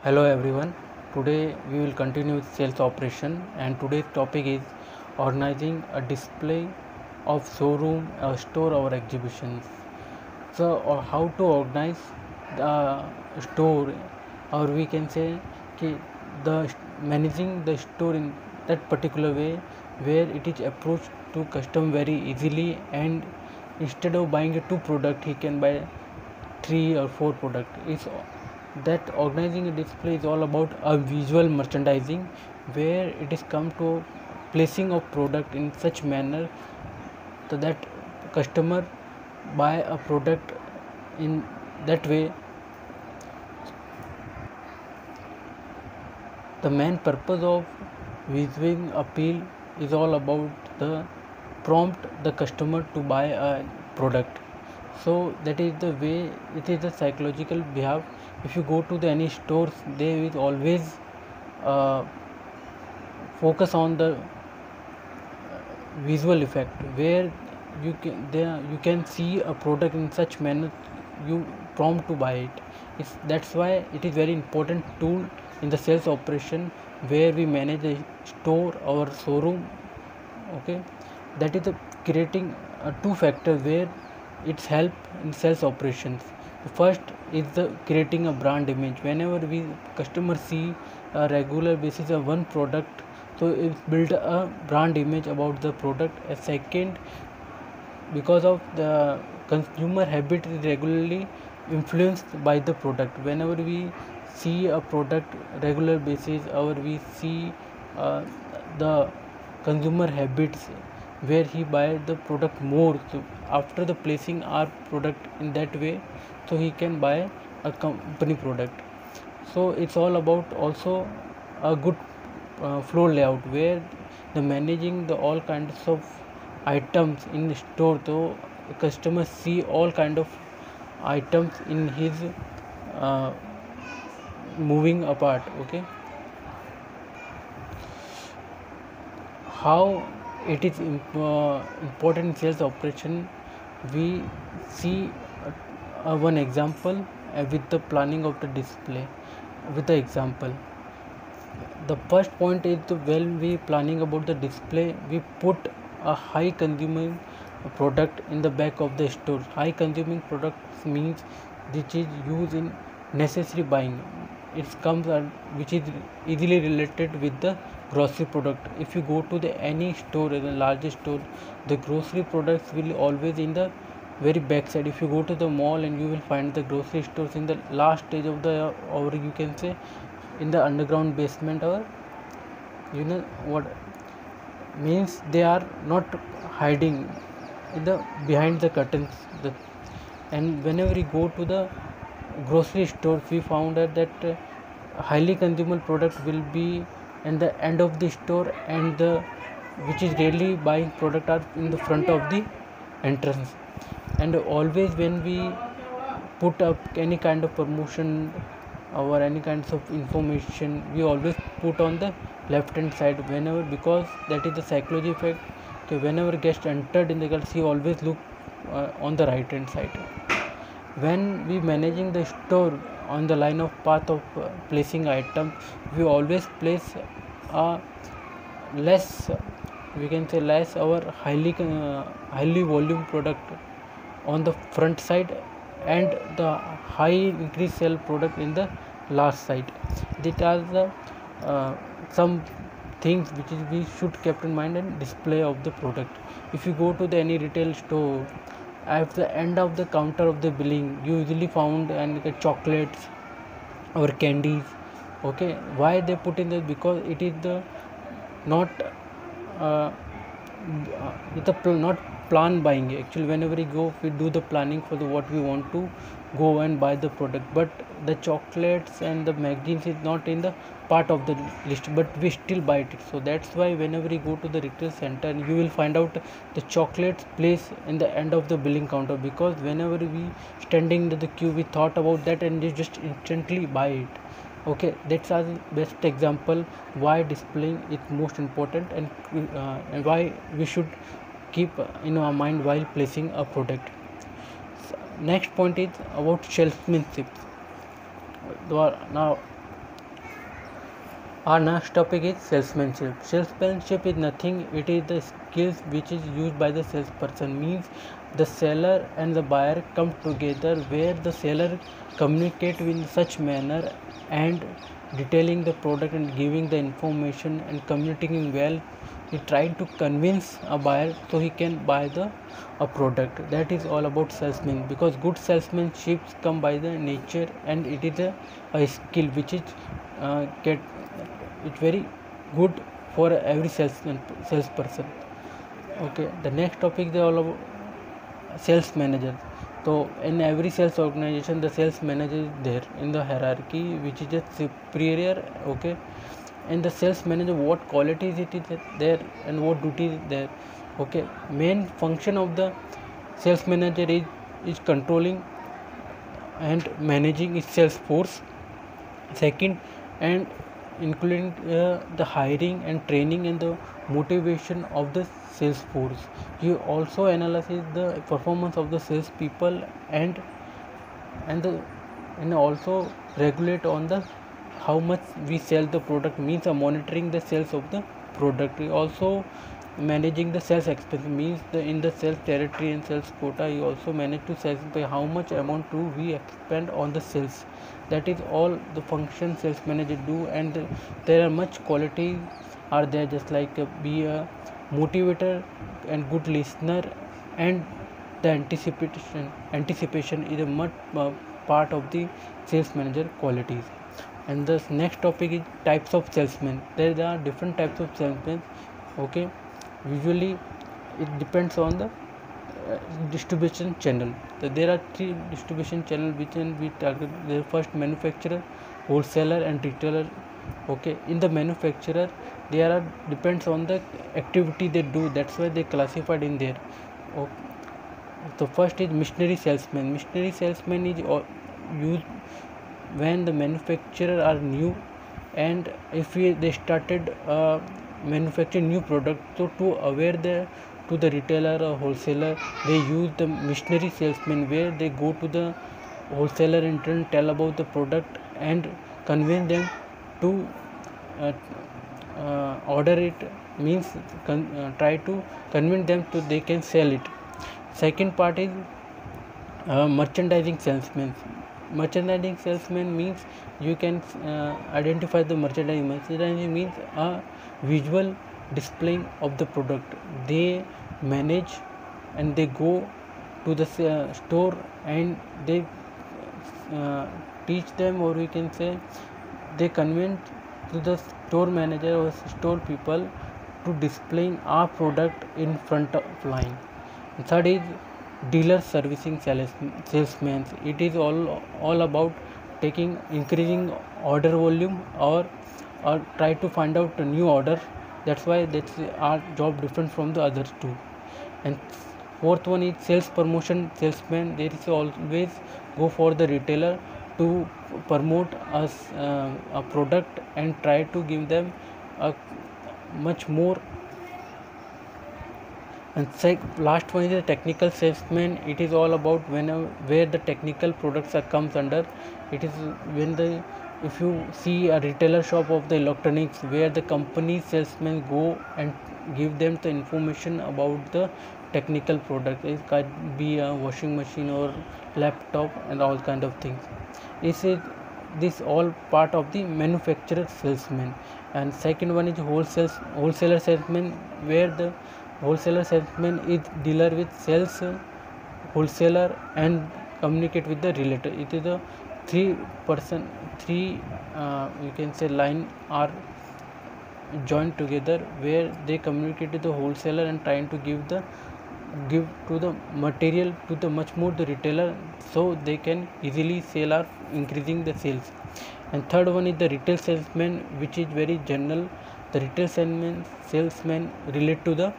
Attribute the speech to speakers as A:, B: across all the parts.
A: Hello everyone. Today we will continue with sales operation and today's topic is organizing a display of showroom, a store or exhibitions. So how to organize the store, or we can say कि the managing the store in that particular way where it is approached to custom very easily, and instead of buying a two product he can buy three or four product. Is that organizing a display is all about a visual merchandising where it is come to placing of product in such manner so that customer buy a product in that way. The main purpose of visual appeal is all about the prompt the customer to buy a product. So that is the way, it is the psychological behavior. If you go to the any stores, they will always uh, focus on the visual effect where you can see a product in such manner you prompt to buy it. That's why it is very important tool in the sales operation where we manage the store or showroom. Okay, that is the creating two factors where it's help in sales operations. The first is the creating a brand image. Whenever we customer see a regular basis of one product, so it build a brand image about the product. A second, because of the consumer habit is regularly influenced by the product. Whenever we see a product regular basis, or we see the consumer habits where he buy the product more, so after the placing our product in that way, so he can buy a company product. So it's all about also a good flow layout where the managing the all kinds of items in the store, so customers see all kind of items in his uh, moving apart. Okay, how it is important in sales operation, we see one example with the planning of the display. With the example, the first point is when we planning about the display, we put a high consuming product in the back of the store. High consuming products means which is used in necessary buying. It comes which is easily related with the grocery product. If you go to the any store, in the largest store, the grocery products will always in the very back side. If you go to the mall, and you will find the grocery stores in the last stage of the, or you can say in the underground basement, or you know what means, they are not hiding in the behind the curtains. And whenever we go to the grocery stores, we found out that highly consumable product will be in the end of the store, and the which is daily buying product are in the front of the entrance. And always when we put up any kind of promotion or any kinds of information, we always put on the left hand side whenever, because that is the psychology effect. Okay, whenever guest entered in the girls, he always look on the right hand side. When we managing the store on the line of path of placing item, we always place a less, we can say less our highly volume product on the front side, and the high increase sale product in the last side. These are the some things which is we should keep in mind in display of the product. If you go to the any retail store, at the end of the counter of the billing, you usually found and get chocolates or candies. Okay, why they put in this? Because it is the not uh, it's a not plan buying. Actually, whenever we go, we do the planning for the what we want to go and buy the product, but the chocolates and the magazines is not in the part of the list, but we still buy it. So that's why whenever you go to the retail center, you will find out the chocolates place in the end of the billing counter, because whenever we standing in the queue, we thought about that and you just instantly buy it. Okay, that's our best example why displaying is most important, and why we should keep in our mind while placing a product. Next point is about salesmanship. Now Our next topic is salesmanship. Salesmanship is nothing, it is the skills which is used by the salesperson. Means the seller and the buyer come together where the seller communicate in such manner and detailing the product and giving the information and communicating well. He tried to convince a buyer so he can buy a product. That is all about salesman, because good salesmanship come by the nature and it is a skill which is get it's very good for every salesperson. Okay, the next topic is all about sales manager. So in every sales organization, the sales manager is there in the hierarchy, which is a superior. Okay, and the sales manager, what qualities it is there and what duties is there. Okay, main function of the sales manager is controlling and managing its sales force. Second, and including the hiring and training and the motivation of the sales force. You also analyzes the performance of the sales people and the and also regulate on the how much we sell the product, means monitoring the sales of the product. We also managing the sales expense, means in the sales territory and sales quota you also manage to sales by how much amount do we expend on the sales. That is all the function sales manager do, and there are much qualities are there, just like be a motivator and good listener, and the anticipation is a much part of the sales manager qualities. And the next topic is types of salesmen. There are different types of salesmen. Okay, usually it depends on the distribution channel. So there are three distribution channel which we target. The first, manufacturer, wholesaler and retailer. Okay, in the manufacturer there are depends on the activity they do, that's why they classified in there. Okay. The first is missionary salesman. Missionary salesman is used when the manufacturer are new, and if they started manufacturing new product, so to aware to the retailer or wholesaler, they use the missionary salesman, where they go to the wholesaler and turn tell about the product and convince them to order it, means try to convince them to they can sell it. Second part is merchandising salesman. Merchandising salesman means you can identify the merchandising. Merchandising means a visual displaying of the product. They manage and they go to the store and they teach them, or we can say they convince to the store manager or store people to displaying our product in front of line. And third is dealer servicing salesmen. It is all about increasing order volume, or try to find out a new order. That's why that's our job different from the other two. And fourth one is sales promotion salesman. There is always go for the retailer to promote us a product and try to give them a much more. And last one is the technical salesman. It is all about where the technical products comes under. It is when if you see a retailer shop of the electronics, where the company salesmen go and give them the information about the technical product. It could be a washing machine or laptop and all kind of things. This all part of the manufacturer salesman. And second one is wholesaler salesman, where the wholesaler salesman is dealer with sales wholesaler and communicate with the relator. It is a three you can say line are joined together, where they communicate to the wholesaler and trying to give to the material to the much more the retailer, so they can easily sell or increasing the sales. And third one is the retail salesman, which is very general. The retail salesman relate to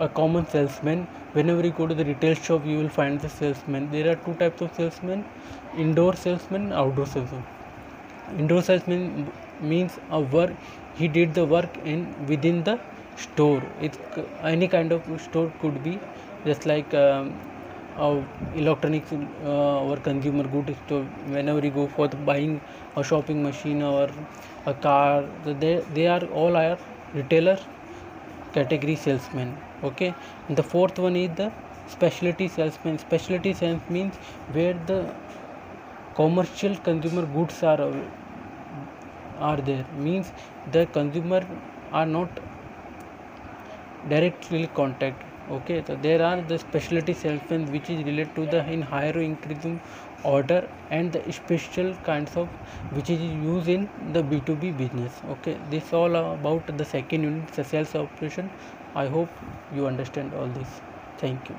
A: a common salesman. Whenever you go to the retail shop, you will find the salesman. There are two types of salesmen: indoor salesman, outdoor salesman. Indoor salesman means he did the work within the store. It's any kind of store, could be just like electronics or consumer goods store. Whenever you go for the buying a shopping machine or a car, they are all are retailer category salesmen. Okay, and the fourth one is the specialty salesman. Specialty sales means where the commercial consumer goods are there, means the consumer are not directly contact. Okay, so there are the specialty salesmen which is related to the in higher increasing order and the special kinds of which is used in the B2B business. Okay, this all about the second unit, the sales operation. I hope you understand all this. Thank you.